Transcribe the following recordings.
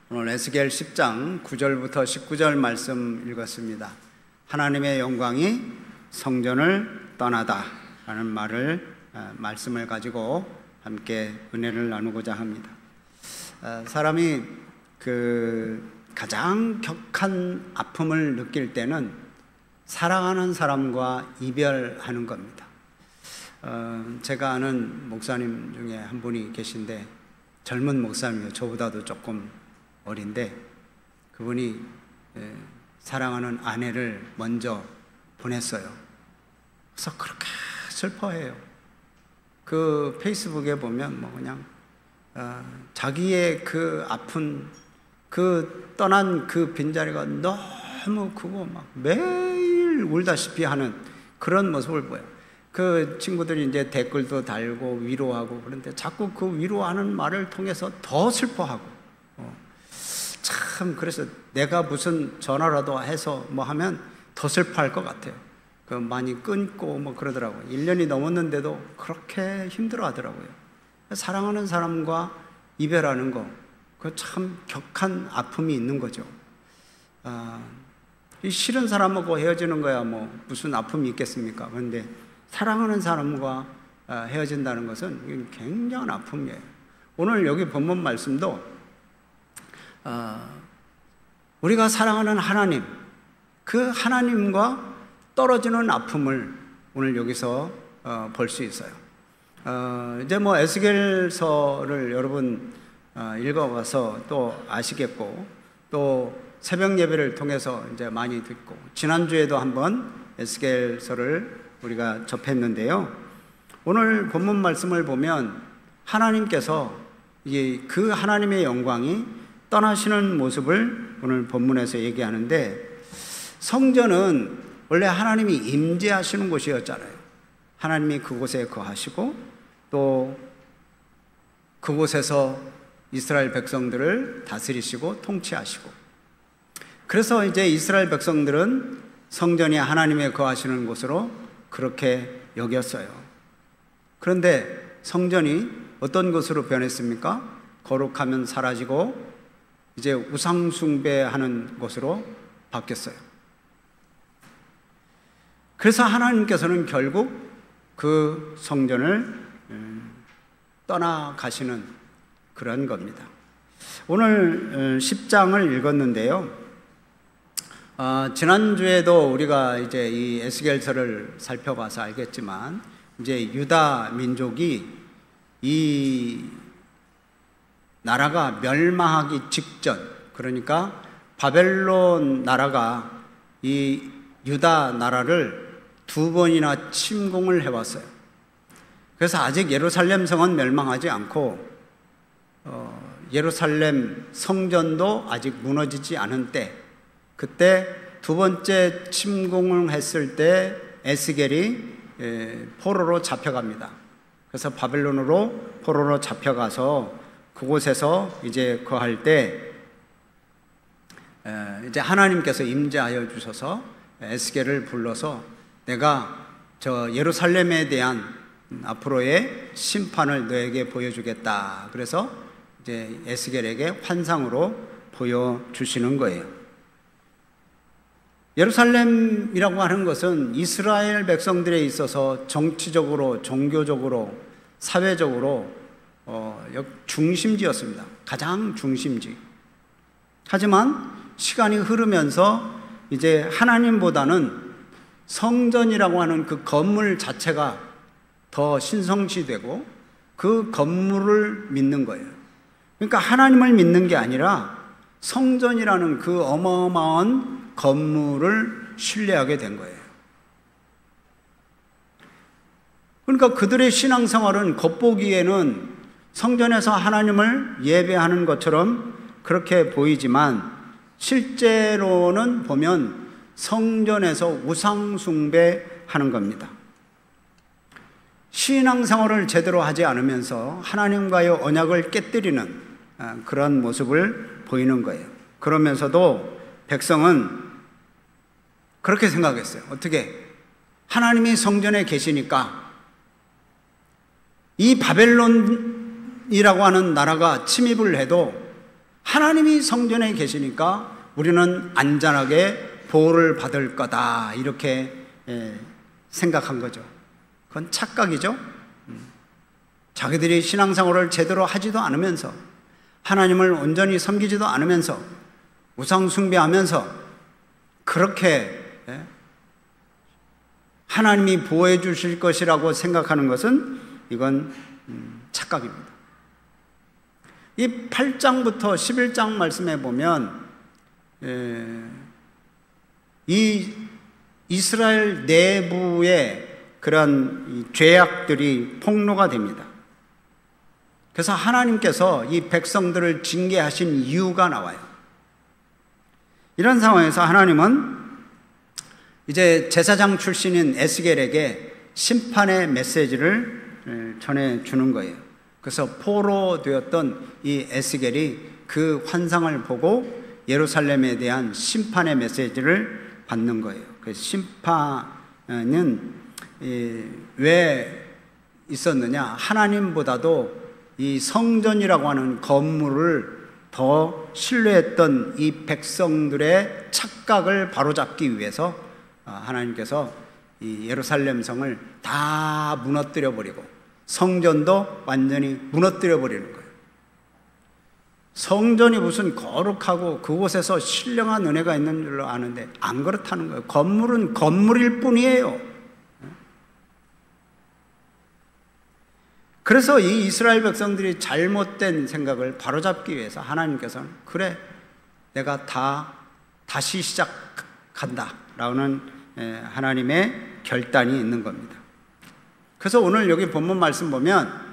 오늘 에스겔 10장 9절부터 19절 말씀 읽었습니다. 하나님의 영광이 성전을 떠나다 라는 말씀을 가지고 함께 은혜를 나누고자 합니다. 사람이 가장 격한 아픔을 느낄 때는 사랑하는 사람과 이별하는 겁니다. 제가 아는 목사님 중에 한 분이 계신데, 젊은 목사님이에요. 저보다도 조금 어린데, 그분이 사랑하는 아내를 먼저 보냈어요. 그래서 그렇게 슬퍼해요. 그 페이스북에 보면 그냥 자기의 그 아픈, 그 떠난 그 빈자리가 너무 크고 막 매일 울다시피 하는 그런 모습을 보여요. 그 친구들이 이제 댓글도 달고 위로하고, 그런데 자꾸 그 위로하는 말을 통해서 더 슬퍼하고, 참, 그래서 내가 무슨 전화라도 해서 하면 더 슬퍼할 것 같아요. 많이 끊고 그러더라고요. 1년이 넘었는데도 그렇게 힘들어 하더라고요. 사랑하는 사람과 이별하는 거, 그 참 격한 아픔이 있는 거죠. 이 싫은 사람하고 헤어지는 거야 무슨 아픔이 있겠습니까? 그런데 사랑하는 사람과 헤어진다는 것은 굉장한 아픔이에요. 오늘 여기 본문 말씀도 우리가 사랑하는 하나님, 그 하나님과 떨어지는 아픔을 오늘 여기서 볼 수 있어요. 이제 에스겔서를 여러분 읽어봐서 또 아시겠고, 또 새벽 예배를 통해서 이제 많이 듣고, 지난주에도 한번 에스겔서를 우리가 접했는데요. 오늘 본문 말씀을 보면 하나님께서 그 하나님의 영광이 떠나시는 모습을 오늘 본문에서 얘기하는데, 성전은 원래 하나님이 임재하시는 곳이었잖아요. 하나님이 그곳에 거하시고, 또 그곳에서 이스라엘 백성들을 다스리시고 통치하시고, 그래서 이제 이스라엘 백성들은 성전이 하나님의 거하시는 곳으로 그렇게 여겼어요. 그런데 성전이 어떤 곳으로 변했습니까? 거룩하면 사라지고 이제 우상 숭배하는 곳으로 바뀌었어요. 그래서 하나님께서는 결국 그 성전을 떠나가시는 그런 겁니다. 오늘 10장을 읽었는데요. 지난주에도 우리가 이제 이 에스겔서를 살펴봐서 알겠지만, 이제 유다 민족이 이 나라가 멸망하기 직전, 그러니까 바벨론 나라가 이 유다 나라를 2번이나 침공을 해왔어요. 그래서 아직 예루살렘 성은 멸망하지 않고 예루살렘 성전도 아직 무너지지 않은 때, 그때 2번째 침공을 했을 때 에스겔이 포로로 잡혀갑니다. 그래서 바벨론으로 포로로 잡혀가서 그곳에서 이제 거할 때 이제 하나님께서 임재하여 주셔서 에스겔을 불러서 내가 저 예루살렘에 대한 앞으로의 심판을 너에게 보여주겠다. 그래서 이제 에스겔에게 환상으로 보여주시는 거예요. 예루살렘이라고 하는 것은 이스라엘 백성들에 있어서 정치적으로, 종교적으로, 사회적으로 중심지였습니다. 가장 중심지. 하지만 시간이 흐르면서 이제 하나님보다는 성전이라고 하는 그 건물 자체가 더 신성시되고 그 건물을 믿는 거예요. 그러니까 하나님을 믿는 게 아니라 성전이라는 그 어마어마한 건물을 신뢰하게 된 거예요. 그러니까 그들의 신앙생활은 겉보기에는 성전에서 하나님을 예배하는 것처럼 그렇게 보이지만, 실제로는 보면 성전에서 우상 숭배하는 겁니다. 신앙생활을 제대로 하지 않으면서 하나님과의 언약을 깨뜨리는 그런 모습을 보이는 거예요. 그러면서도 백성은 그렇게 생각했어요. 어떻게? 하나님이 성전에 계시니까 이 바벨론이라고 하는 나라가 침입을 해도 하나님이 성전에 계시니까 우리는 안전하게 보호를 받을 거다, 이렇게 생각한 거죠. 그건 착각이죠. 자기들이 신앙생활을 제대로 하지도 않으면서, 하나님을 온전히 섬기지도 않으면서, 우상 숭배하면서 그렇게 하나님이 보호해 주실 것이라고 생각하는 것은, 이건 착각입니다. 이 8장부터 11장 말씀에 보면 이 이스라엘 내부의 그런 죄악들이 폭로가 됩니다. 그래서 하나님께서 이 백성들을 징계하신 이유가 나와요. 이런 상황에서 하나님은 이제 제사장 출신인 에스겔에게 심판의 메시지를 전해주는 거예요. 그래서 포로되었던 이 에스겔이 그 환상을 보고 예루살렘에 대한 심판의 메시지를 받는 거예요. 그 심판은 왜 있었느냐? 하나님보다도 이 성전이라고 하는 건물을 더 신뢰했던 이 백성들의 착각을 바로잡기 위해서 하나님께서 이 예루살렘 성을 다 무너뜨려 버리고 성전도 완전히 무너뜨려 버리는 거예요. 성전이 무슨 거룩하고 그곳에서 신령한 은혜가 있는 줄로 아는데 안 그렇다는 거예요. 건물은 건물일 뿐이에요. 그래서 이 이스라엘 백성들이 잘못된 생각을 바로잡기 위해서 하나님께서는, 그래, 내가 다시 시작한다 라는 하나님의 결단이 있는 겁니다. 그래서 오늘 여기 본문 말씀 보면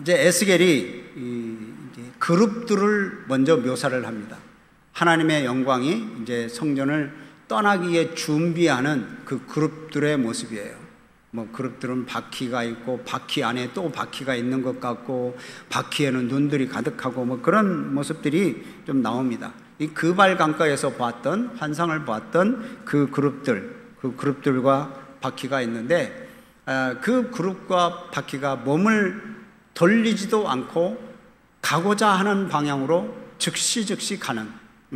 이제 에스겔이 그룹들을 먼저 묘사를 합니다. 하나님의 영광이 이제 성전을 떠나기에 준비하는 그 그룹들의 모습이에요. 뭐 그룹들은 바퀴가 있고 바퀴 안에 또 바퀴가 있는 것 같고 바퀴에는 눈들이 가득하고 뭐 그런 모습들이 좀 나옵니다. 이 그발 강가에서 보았던, 환상을 보았던 그 그룹들과 바퀴가 있는데 그 그룹과 바퀴가 몸을 돌리지도 않고 가고자 하는 방향으로 즉시 가는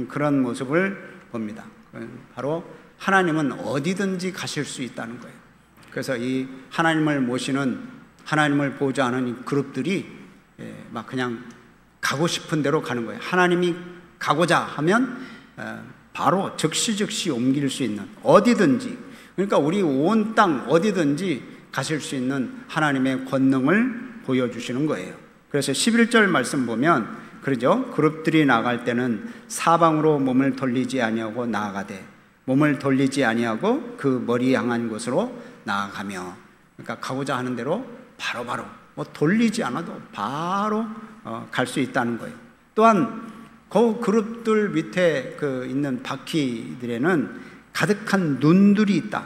그런 모습을 봅니다. 바로 하나님은 어디든지 가실 수 있다는 거예요. 그래서 이 하나님을 모시는, 하나님을 보자 하는 이 그룹들이 막 그냥 가고 싶은 대로 가는 거예요. 하나님이 가고자 하면 바로 즉시 옮길 수 있는, 어디든지, 그러니까 우리 온 땅 어디든지 가실 수 있는 하나님의 권능을 보여주시는 거예요. 그래서 11절 말씀 보면 그러죠. 그룹들이 나갈 때는 사방으로 몸을 돌리지 아니하고 나아가되, 몸을 돌리지 아니하고 그 머리 향한 곳으로 나아가며, 그러니까 가고자 하는 대로 바로 뭐 돌리지 않아도 바로 갈 수 있다는 거예요. 또한 그 그룹들 밑에 있는 바퀴들에는 가득한 눈들이 있다.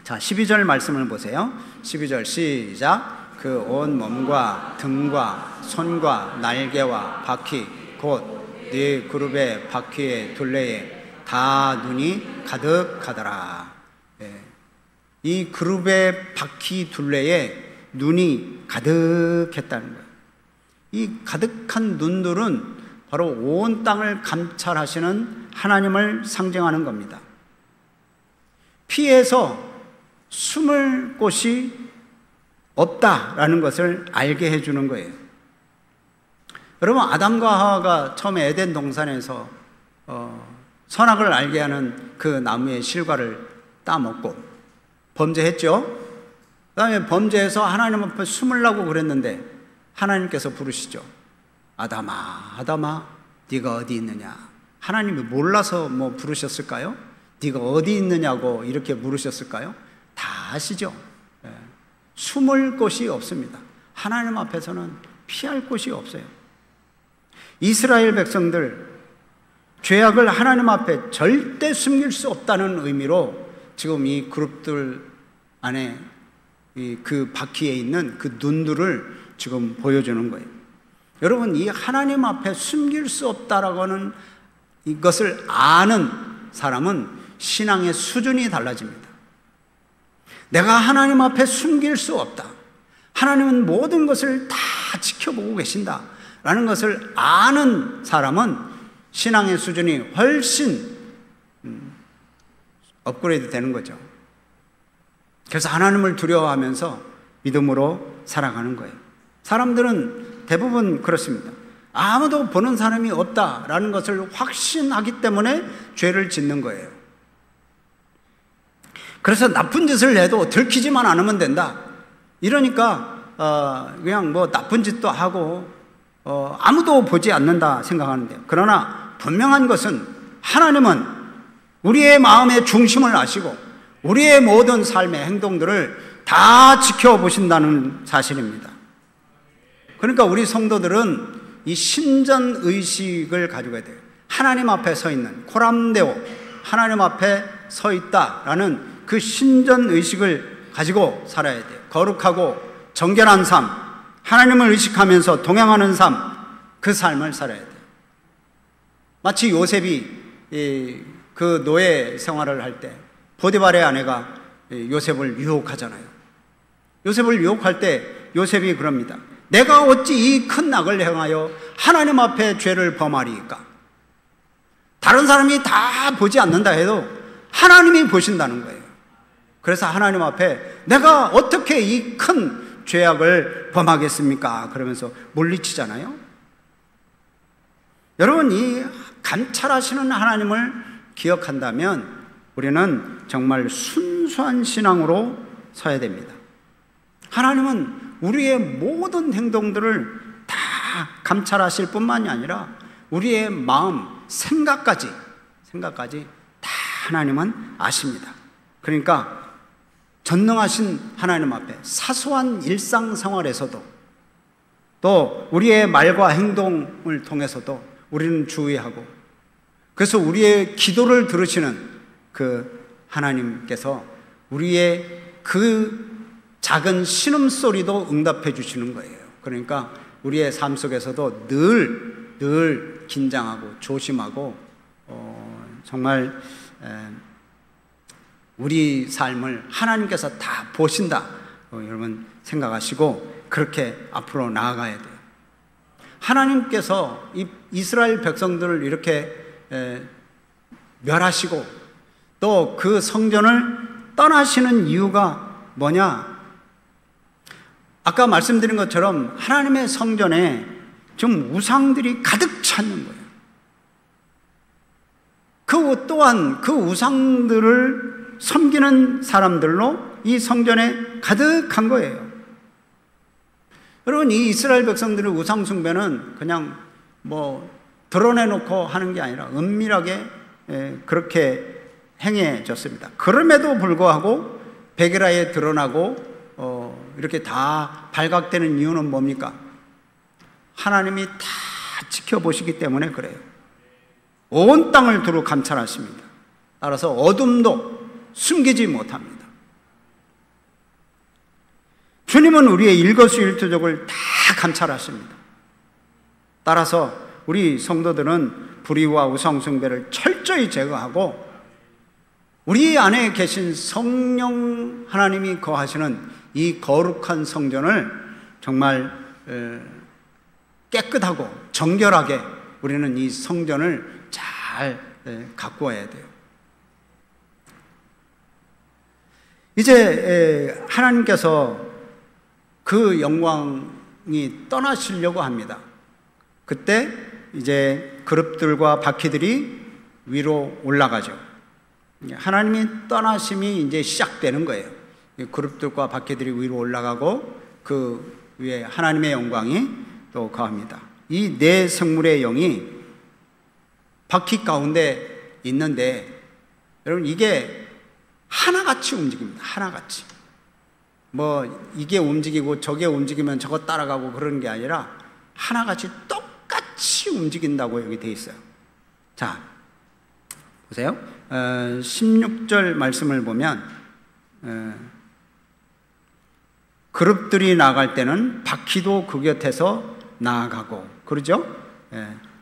자, 12절 말씀을 보세요. 12절 시작. 그 온 몸과 등과 손과 날개와 바퀴 곧 네 그룹의 바퀴의 둘레에 다 눈이 가득하더라. 이 그룹의 바퀴 둘레에 눈이 가득했다는 거예요. 이 가득한 눈들은 바로 온 땅을 감찰하시는 하나님을 상징하는 겁니다. 피해서 숨을 곳이 없다라는 것을 알게 해주는 거예요. 여러분, 아담과 하와가 처음에 에덴 동산에서 선악을 알게 하는 그 나무의 실과를 따먹고 범죄했죠. 그 다음에 범죄해서 하나님 앞에 숨으려고 그랬는데 하나님께서 부르시죠. 아담아, 아담아, 네가 어디 있느냐. 하나님이 몰라서 뭐 부르셨을까요? 네가 어디 있느냐고 이렇게 물으셨을까요? 다 아시죠. 숨을 곳이 없습니다. 하나님 앞에서는 피할 곳이 없어요. 이스라엘 백성들, 죄악을 하나님 앞에 절대 숨길 수 없다는 의미로 지금 이 그룹들 안에 그 바퀴에 있는 그 눈들을 지금 보여주는 거예요. 여러분, 이 하나님 앞에 숨길 수 없다라고 하는 이것을 아는 사람은 신앙의 수준이 달라집니다. 내가 하나님 앞에 숨길 수 없다. 하나님은 모든 것을 다 지켜보고 계신다. 라는 것을 아는 사람은 신앙의 수준이 훨씬 업그레이드 되는 거죠. 그래서 하나님을 두려워하면서 믿음으로 살아가는 거예요. 사람들은 대부분 그렇습니다. 아무도 보는 사람이 없다라는 것을 확신하기 때문에 죄를 짓는 거예요. 그래서 나쁜 짓을 해도 들키지만 않으면 된다. 이러니까 그냥 뭐 나쁜 짓도 하고 아무도 보지 않는다 생각하는데요. 그러나 분명한 것은 하나님은 우리의 마음의 중심을 아시고 우리의 모든 삶의 행동들을 다 지켜보신다는 사실입니다. 그러니까 우리 성도들은 이 신전의식을 가지고 돼요. 하나님 앞에 서 있는 코람데오, 하나님 앞에 서 있다라는 그 신전의식을 가지고 살아야 돼요. 거룩하고 정결한 삶, 하나님을 의식하면서 동행하는 삶, 그 삶을 살아야 돼요. 마치 요셉이 그 노예 생활을 할 때 보디발의 아내가 요셉을 유혹하잖아요. 요셉을 유혹할 때 요셉이 그럽니다. 내가 어찌 이 큰 악을 행하여 하나님 앞에 죄를 범하리이까? 다른 사람이 다 보지 않는다 해도 하나님이 보신다는 거예요. 그래서 하나님 앞에 내가 어떻게 이 큰 죄악을 범하겠습니까? 그러면서 물리치잖아요. 여러분, 이 감찰하시는 하나님을 기억한다면 우리는 정말 순수한 신앙으로 서야 됩니다. 하나님은 우리의 모든 행동들을 다 감찰하실 뿐만이 아니라 우리의 마음, 생각까지 다 하나님은 아십니다. 그러니까 전능하신 하나님 앞에 사소한 일상생활에서도 또 우리의 말과 행동을 통해서도 우리는 주의하고, 그래서 우리의 기도를 들으시는 그 하나님께서 우리의 그 작은 신음소리도 응답해 주시는 거예요. 그러니까 우리의 삶 속에서도 늘 긴장하고 조심하고 정말 우리 삶을 하나님께서 다 보신다, 여러분 생각하시고 그렇게 앞으로 나아가야 돼요. 하나님께서 이 이스라엘 백성들을 이렇게 멸하시고 또 그 성전을 떠나시는 이유가 뭐냐? 아까 말씀드린 것처럼 하나님의 성전에 좀 우상들이 가득 찼는 거예요. 그 또한 그 우상들을 섬기는 사람들로 이 성전에 가득한 거예요. 여러분, 이 이스라엘 백성들의 우상 숭배는 그냥 뭐 드러내놓고 하는 게 아니라 은밀하게 그렇게 행해졌습니다. 그럼에도 불구하고 백일하에 드러나고 이렇게 다 발각되는 이유는 뭡니까? 하나님이 다 지켜보시기 때문에 그래요. 온 땅을 두루 감찰하십니다. 따라서 어둠도 숨기지 못합니다. 주님은 우리의 일거수일투족을 다 감찰하십니다. 따라서 우리 성도들은 불의와 우상숭배를 철저히 제거하고 우리 안에 계신 성령 하나님이 거하시는 이 거룩한 성전을 정말 깨끗하고 정결하게 우리는 이 성전을 잘 가꾸어야 돼요. 이제 하나님께서 그 영광이 떠나시려고 합니다. 그때 이제 그룹들과 바퀴들이 위로 올라가죠. 하나님이 떠나심이 이제 시작되는 거예요. 그룹들과 바퀴들이 위로 올라가고 그 위에 하나님의 영광이 또 거합니다. 이 네 생물의 영이 바퀴 가운데 있는데 여러분, 이게 하나같이 움직입니다. 하나같이. 뭐 이게 움직이고 저게 움직이면 저거 따라가고 그러는 게 아니라 하나같이 똑같이 움직인다고 여기 돼 있어요. 자, 보세요. 16절 말씀을 보면 그룹들이 나갈 때는 바퀴도 그 곁에서 나아가고 그러죠.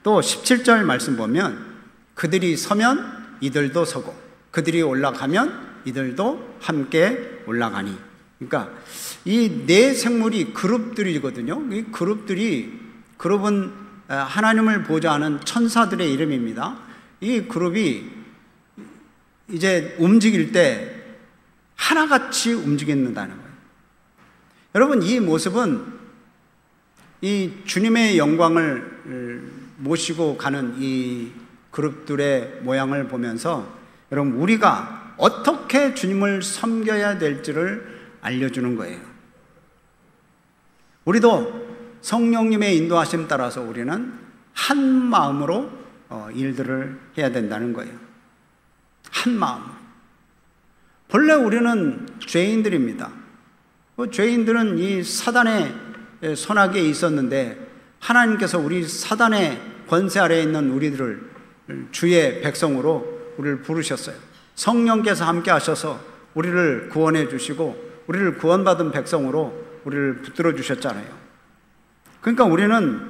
또 17절 말씀 보면 그들이 서면 이들도 서고 그들이 올라가면 이들도 함께 올라가니. 그러니까 이 네 생물이 그룹들이거든요. 이 그룹들이 그룹은 하나님을 보좌하는 천사들의 이름입니다. 이 그룹이 이제 움직일 때 하나같이 움직인다는 거예요. 여러분, 이 모습은 이 주님의 영광을 모시고 가는 이 그룹들의 모양을 보면서 여러분, 우리가 어떻게 주님을 섬겨야 될지를 알려주는 거예요. 우리도 성령님의 인도하심 따라서 우리는 한 마음으로 일들을 해야 된다는 거예요. 한 마음으로. 본래 우리는 죄인들입니다. 죄인들은 이 사단의 손아귀에 있었는데 하나님께서 우리 사단의 권세 아래에 있는 우리들을 주의 백성으로 우리를 부르셨어요. 성령께서 함께 하셔서 우리를 구원해 주시고 우리를 구원받은 백성으로 우리를 붙들어 주셨잖아요. 그러니까 우리는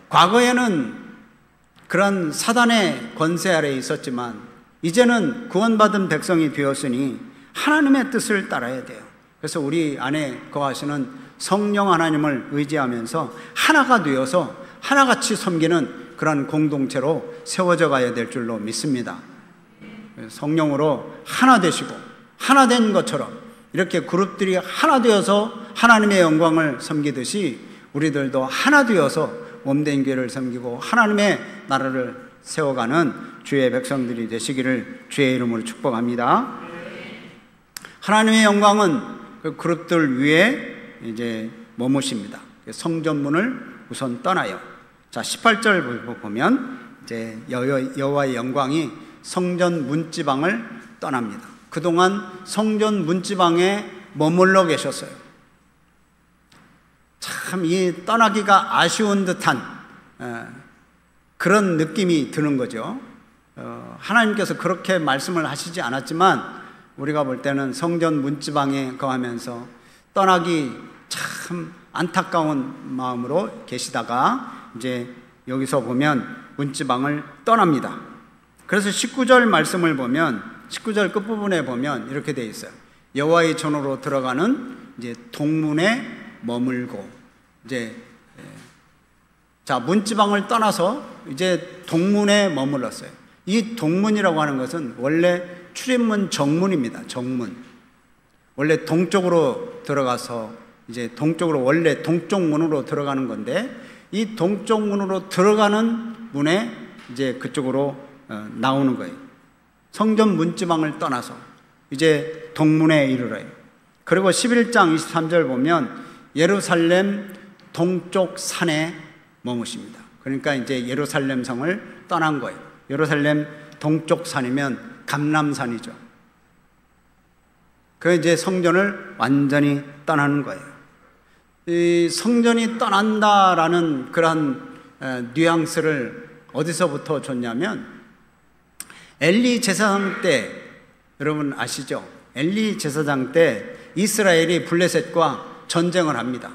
과거에는 그런 사단의 권세 아래에 있었지만 이제는 구원받은 백성이 되었으니 하나님의 뜻을 따라야 돼요. 그래서 우리 안에 거하시는 성령 하나님을 의지하면서 하나가 되어서 하나같이 섬기는 그런 공동체로 세워져 가야 될 줄로 믿습니다. 성령으로 하나 되시고 하나 된 것처럼 이렇게 그룹들이 하나 되어서 하나님의 영광을 섬기듯이 우리들도 하나 되어서 몸된 교회를 섬기고 하나님의 나라를 세워가는 주의 백성들이 되시기를 주의 이름으로 축복합니다. 하나님의 영광은 그 그룹들 위에 이제 머무십니다. 성전문을 우선 떠나요. 자, 18절 보면 이제 여호와의 영광이 성전 문지방을 떠납니다. 그동안 성전 문지방에 머물러 계셨어요. 참 이 떠나기가 아쉬운 듯한 그런 느낌이 드는 거죠. 하나님께서 그렇게 말씀을 하시지 않았지만 우리가 볼 때는 성전 문지방에 거하면서 떠나기 참 안타까운 마음으로 계시다가 이제 여기서 보면 문지방을 떠납니다. 그래서 19절 말씀을 보면 19절 끝부분에 보면 이렇게 되어 있어요. 여호와의 전으로 들어가는 이제 동문에 머물고 이제 자, 문지방을 떠나서 이제 동문에 머물렀어요. 이 동문이라고 하는 것은 원래 출입문 정문입니다. 정문. 원래 동쪽으로 들어가서 이제 동쪽으로 원래 동쪽 문으로 들어가는 건데 이 동쪽 문으로 들어가는 문에 이제 그쪽으로 나오는 거예요. 성전 문지방을 떠나서 이제 동문에 이르러요. 그리고 11장 23절 보면 예루살렘 동쪽 산에 머무십니다. 그러니까 이제 예루살렘 성을 떠난 거예요. 예루살렘 동쪽 산이면 감람산이죠. 그 이제 성전을 완전히 떠나는 거예요. 이 성전이 떠난다라는 그러한 뉘앙스를 어디서부터 줬냐면 엘리 제사장 때, 여러분 아시죠? 엘리 제사장 때 이스라엘이 블레셋과 전쟁을 합니다.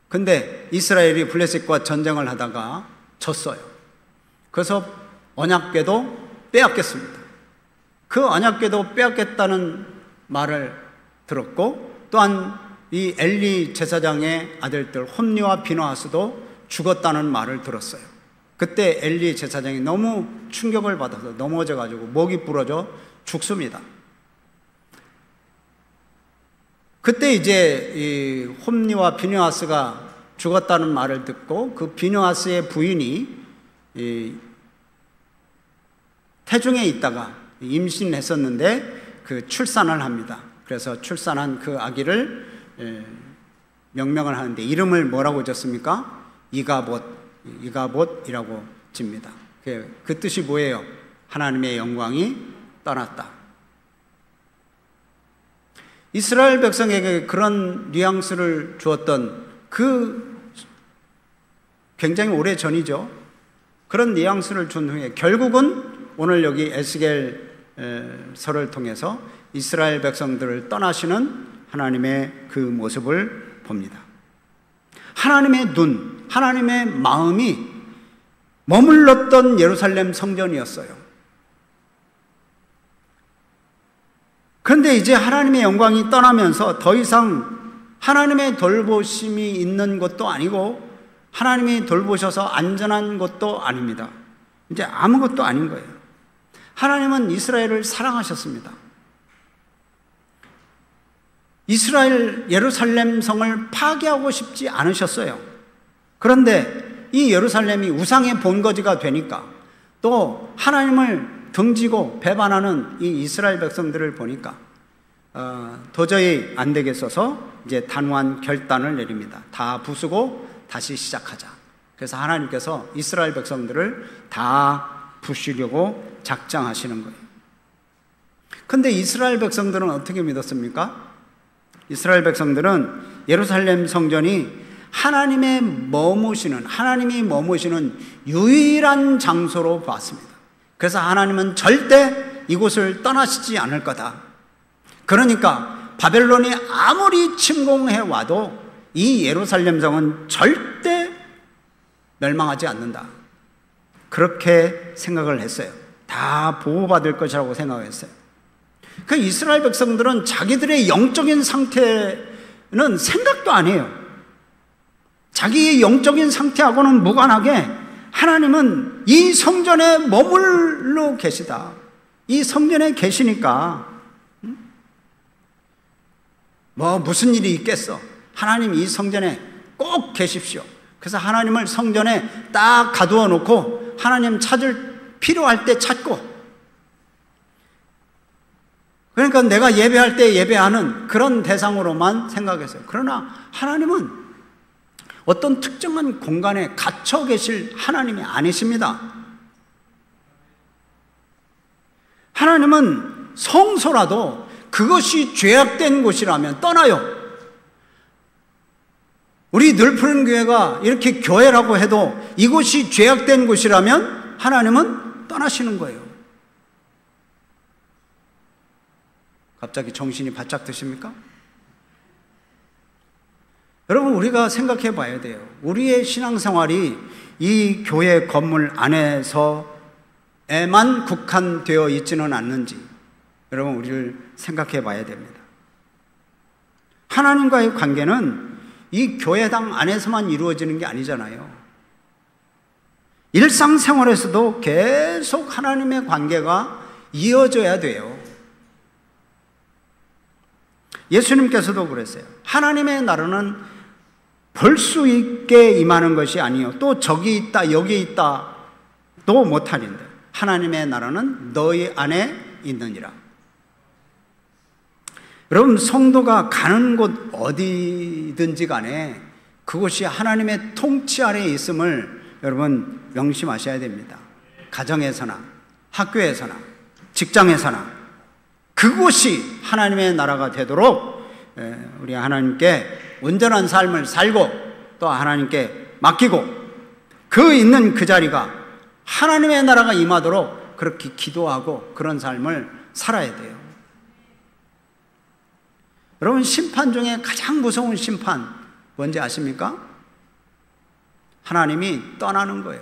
근데 이스라엘이 블레셋과 전쟁을 하다가 졌어요. 그래서 언약궤도 빼앗겼습니다. 그 언약궤도 빼앗겼다는 말을 들었고 또한 이 엘리 제사장의 아들들 홈리와 비느하스도 죽었다는 말을 들었어요. 그때 엘리 제사장이 너무 충격을 받아서 넘어져 가지고 목이 부러져 죽습니다. 그때 이제 이 홈리와 비느하스가 죽었다는 말을 듣고 그 비느하스의 부인이 이 태중에 있다가 임신했었는데 그 출산을 합니다. 그래서 출산한 그 아기를 명명을 하는데 이름을 뭐라고 졌습니까? 이가봇이라고 집니다. 그 뜻이 뭐예요? 하나님의 영광이 떠났다. 이스라엘 백성에게 그런 뉘앙스를 주었던 그 굉장히 오래 전이죠. 그런 뉘앙스를 준 후에 결국은 오늘 여기 에스겔서를 통해서 이스라엘 백성들을 떠나시는 하나님의 그 모습을 봅니다. 하나님의 눈, 하나님의 마음이 머물렀던 예루살렘 성전이었어요. 그런데 이제 하나님의 영광이 떠나면서 더 이상 하나님의 돌보심이 있는 것도 아니고 하나님이 돌보셔서 안전한 것도 아닙니다. 이제 아무것도 아닌 거예요. 하나님은 이스라엘을 사랑하셨습니다. 이스라엘 예루살렘 성을 파괴하고 싶지 않으셨어요. 그런데 이 예루살렘이 우상의 본거지가 되니까, 또 하나님을 등지고 배반하는 이 이스라엘 백성들을 보니까 도저히 안 되겠어서 이제 단호한 결단을 내립니다. 다 부수고 다시 시작하자. 그래서 하나님께서 이스라엘 백성들을 다 부수려고 작정하시는 거예요. 근데 이스라엘 백성들은 어떻게 믿었습니까? 이스라엘 백성들은 예루살렘 성전이 하나님이 머무시는 유일한 장소로 봤습니다. 그래서 하나님은 절대 이곳을 떠나시지 않을 거다. 그러니까 바벨론이 아무리 침공해 와도 이 예루살렘 성은 절대 멸망하지 않는다. 그렇게 생각을 했어요. 다 보호받을 것이라고 생각했어요. 그 이스라엘 백성들은 자기들의 영적인 상태는 생각도 안 해요. 자기의 영적인 상태하고는 무관하게 하나님은 이 성전에 머물러 계시다. 이 성전에 계시니까 뭐 무슨 일이 있겠어. 하나님 이 성전에 꼭 계십시오. 그래서 하나님을 성전에 딱 가두어 놓고 하나님 찾을 필요할 때 찾고, 그러니까 내가 예배할 때 예배하는 그런 대상으로만 생각했어요. 그러나 하나님은 어떤 특정한 공간에 갇혀 계실 하나님이 아니십니다. 하나님은 성소라도 그것이 죄악된 곳이라면 떠나요. 우리 늘푸른 교회가 이렇게 교회라고 해도 이곳이 죄악된 곳이라면 하나님은 떠나시는 거예요. 갑자기 정신이 바짝 드십니까? 여러분, 우리가 생각해 봐야 돼요. 우리의 신앙생활이 이 교회 건물 안에서에만 국한되어 있지는 않는지 여러분, 우리를 생각해 봐야 됩니다. 하나님과의 관계는 이 교회당 안에서만 이루어지는 게 아니잖아요. 일상생활에서도 계속 하나님의 관계가 이어져야 돼요. 예수님께서도 그랬어요. 하나님의 나라는 볼 수 있게 임하는 것이 아니요, 또 저기 있다 여기 있다도 못하는데 하나님의 나라는 너희 안에 있느니라. 여러분, 성도가 가는 곳 어디든지 간에 그곳이 하나님의 통치 아래에 있음을 여러분 명심하셔야 됩니다. 가정에서나 학교에서나 직장에서나 그곳이 하나님의 나라가 되도록 우리 하나님께 온전한 삶을 살고 또 하나님께 맡기고 그 있는 그 자리가 하나님의 나라가 임하도록 그렇게 기도하고 그런 삶을 살아야 돼요. 여러분, 심판 중에 가장 무서운 심판 뭔지 아십니까? 하나님이 떠나는 거예요.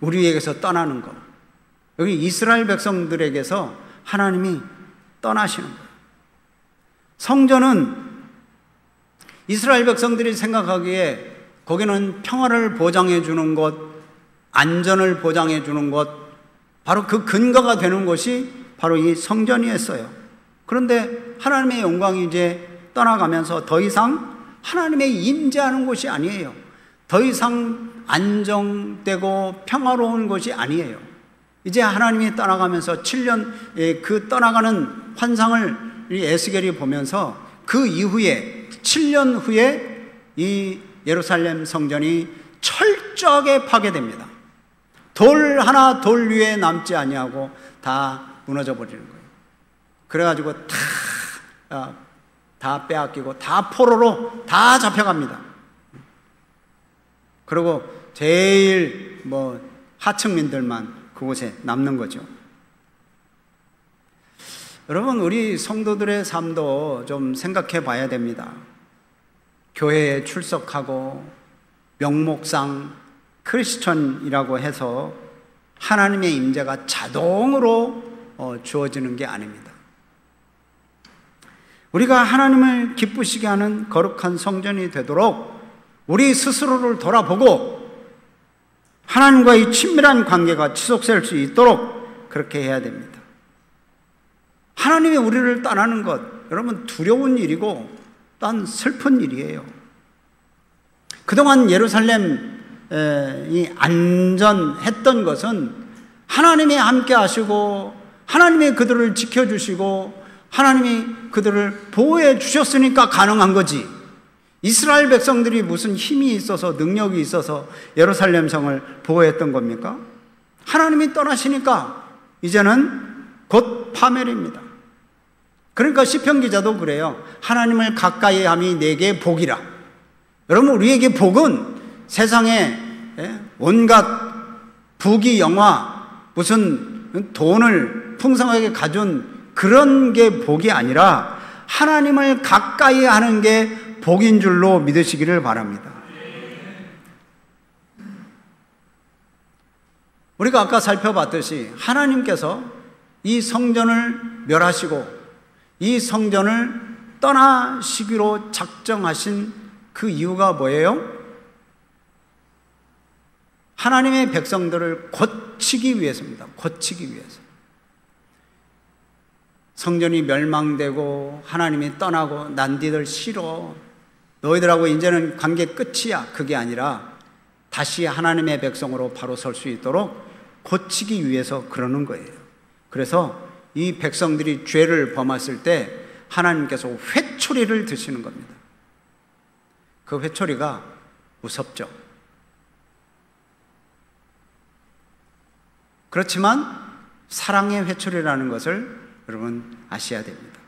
우리에게서 떠나는 거. 여기 이스라엘 백성들에게서 하나님이 떠나시는 거예요. 성전은 이스라엘 백성들이 생각하기에 거기는 평화를 보장해 주는 것, 안전을 보장해 주는 것, 바로 그 근거가 되는 것이 바로 이 성전이었어요. 그런데 하나님의 영광이 이제 떠나가면서 더 이상 하나님의 임재하는 곳이 아니에요. 더 이상 안정되고 평화로운 곳이 아니에요. 이제 하나님이 떠나가면서 7년 그 떠나가는 환상을 이 에스겔이 보면서 그 이후에 7년 후에 이 예루살렘 성전이 철저하게 파괴됩니다. 돌 하나 돌 위에 남지 아니하고 다 무너져 버리는 거예요. 그래가지고 다 빼앗기고 다 포로로 다 잡혀갑니다. 그리고 제일 하층민들만 그곳에 남는 거죠. 여러분, 우리 성도들의 삶도 좀 생각해 봐야 됩니다. 교회에 출석하고 명목상 크리스천이라고 해서 하나님의 임재가 자동으로 주어지는 게 아닙니다. 우리가 하나님을 기쁘시게 하는 거룩한 성전이 되도록 우리 스스로를 돌아보고 하나님과의 친밀한 관계가 지속될 수 있도록 그렇게 해야 됩니다. 하나님이 우리를 떠나는 것, 여러분 두려운 일이고 또한 슬픈 일이에요. 그동안 예루살렘이 안전했던 것은 하나님이 함께 하시고 하나님이 그들을 지켜주시고 하나님이 그들을 보호해 주셨으니까 가능한 거지. 이스라엘 백성들이 무슨 힘이 있어서 능력이 있어서 예루살렘 성을 보호했던 겁니까? 하나님이 떠나시니까 이제는 곧 파멸입니다. 그러니까 시편 기자도 그래요. 하나님을 가까이 함이 내게 복이라. 여러분, 우리에게 복은 세상에 온갖 부귀 영화, 무슨 돈을 풍성하게 가진 그런 게 복이 아니라 하나님을 가까이 하는 게 복인 줄로 믿으시기를 바랍니다. 우리가 아까 살펴봤듯이 하나님께서 이 성전을 멸하시고 이 성전을 떠나시기로 작정하신 그 이유가 뭐예요? 하나님의 백성들을 고치기 위해서입니다. 고치기 위해서. 성전이 멸망되고 하나님이 떠나고 난디들 싫어, 너희들하고 이제는 관계 끝이야, 그게 아니라 다시 하나님의 백성으로 바로 설 수 있도록 고치기 위해서 그러는 거예요. 그래서 이 백성들이 죄를 범했을 때 하나님께서 회초리를 드시는 겁니다. 그 회초리가 무섭죠. 그렇지만 사랑의 회초리라는 것을 여러분 아셔야 됩니다.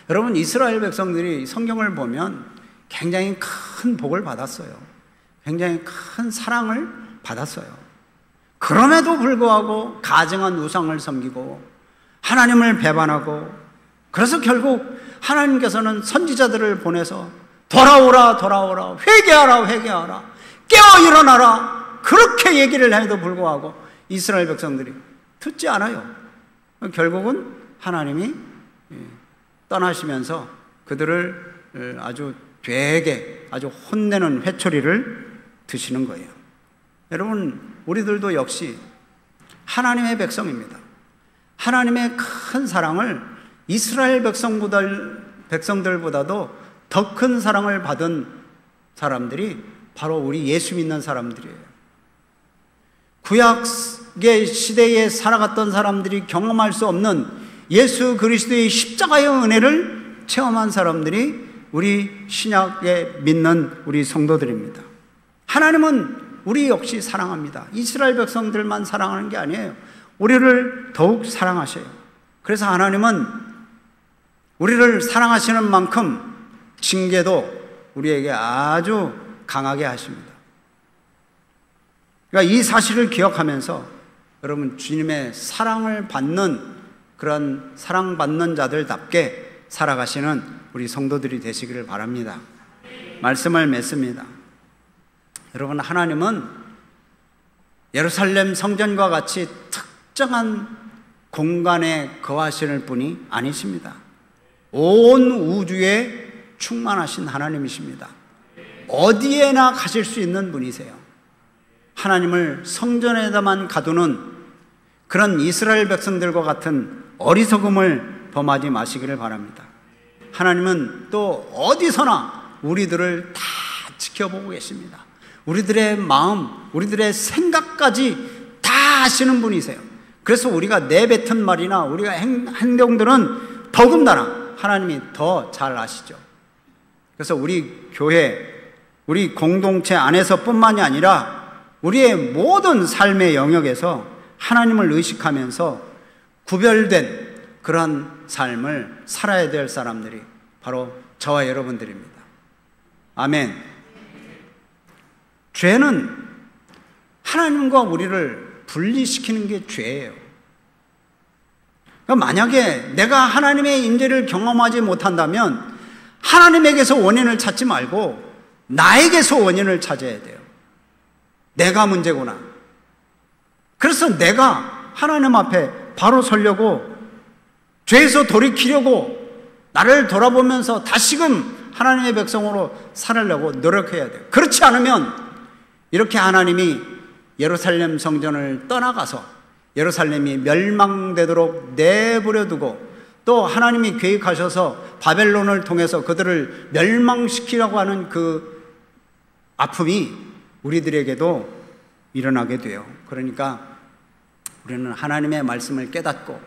여러분, 이스라엘 백성들이 성경을 보면 굉장히 큰 복을 받았어요. 굉장히 큰 사랑을 받았어요. 그럼에도 불구하고 가증한 우상을 섬기고 하나님을 배반하고, 그래서 결국 하나님께서는 선지자들을 보내서 돌아오라 돌아오라, 회개하라 회개하라, 깨어 일어나라, 그렇게 얘기를 해도 불구하고 이스라엘 백성들이 듣지 않아요. 결국은 하나님이 떠나시면서 그들을 아주 되게 아주 혼내는 회초리를 드시는 거예요. 여러분, 우리들도 역시 하나님의 백성입니다. 하나님의 큰 사랑을 이스라엘 백성들보다도 더 큰 사랑을 받은 사람들이 바로 우리 예수 믿는 사람들이에요. 구약의 시대에 살아갔던 사람들이 경험할 수 없는 예수 그리스도의 십자가의 은혜를 체험한 사람들이 우리 신약에 믿는 우리 성도들입니다. 하나님은 우리 역시 사랑합니다. 이스라엘 백성들만 사랑하는 게 아니에요. 우리를 더욱 사랑하셔요. 그래서 하나님은 우리를 사랑하시는 만큼 징계도 우리에게 아주 강하게 하십니다. 그러니까 이 사실을 기억하면서 여러분, 주님의 사랑을 받는 그런 사랑받는 자들답게 살아가시는 우리 성도들이 되시기를 바랍니다. 말씀을 맺습니다. 여러분, 하나님은 예루살렘 성전과 같이 특정한 공간에 거하시는 분이 아니십니다. 온 우주에 충만하신 하나님이십니다. 어디에나 가실 수 있는 분이세요. 하나님을 성전에다만 가두는 그런 이스라엘 백성들과 같은 어리석음을 범하지 마시기를 바랍니다. 하나님은 또 어디서나 우리들을 다 지켜보고 계십니다. 우리들의 마음, 우리들의 생각까지 다 아시는 분이세요. 그래서 우리가 내뱉은 말이나 우리가 행동들은 더군다나 하나님이 더 잘 아시죠. 그래서 우리 교회, 우리 공동체 안에서뿐만이 아니라 우리의 모든 삶의 영역에서 하나님을 의식하면서 구별된 그런 삶을 살아야 될 사람들이 바로 저와 여러분들입니다. 아멘. 죄는 하나님과 우리를 분리시키는 게 죄예요. 그러니까 만약에 내가 하나님의 임재를 경험하지 못한다면 하나님에게서 원인을 찾지 말고 나에게서 원인을 찾아야 돼요. 내가 문제구나. 그래서 내가 하나님 앞에 바로 서려고, 죄에서 돌이키려고 나를 돌아보면서 다시금 하나님의 백성으로 살으려고 노력해야 돼요. 그렇지 않으면 이렇게 하나님이 예루살렘 성전을 떠나가서 예루살렘이 멸망되도록 내버려 두고 또 하나님이 계획하셔서 바벨론을 통해서 그들을 멸망시키려고 하는 그 아픔이 우리들에게도 일어나게 돼요. 그러니까 우리는 하나님의 말씀을 깨닫고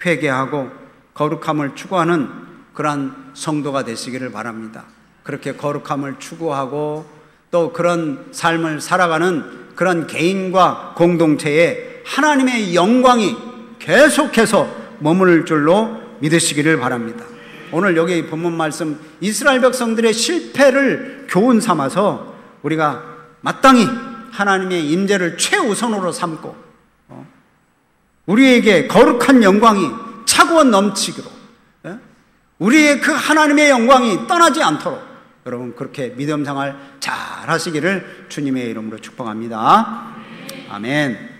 회개하고 거룩함을 추구하는 그러한 성도가 되시기를 바랍니다. 그렇게 거룩함을 추구하고 또 그런 삶을 살아가는 그런 개인과 공동체에 하나님의 영광이 계속해서 머무를 줄로 믿으시기를 바랍니다. 오늘 여기 본문 말씀 이스라엘 백성들의 실패를 교훈 삼아서 우리가 마땅히 하나님의 임재를 최우선으로 삼고 우리에게 거룩한 영광이 차고 넘치기로 우리의 그 하나님의 영광이 떠나지 않도록 여러분 그렇게 믿음 생활 잘 하시기를 주님의 이름으로 축복합니다. 아멘.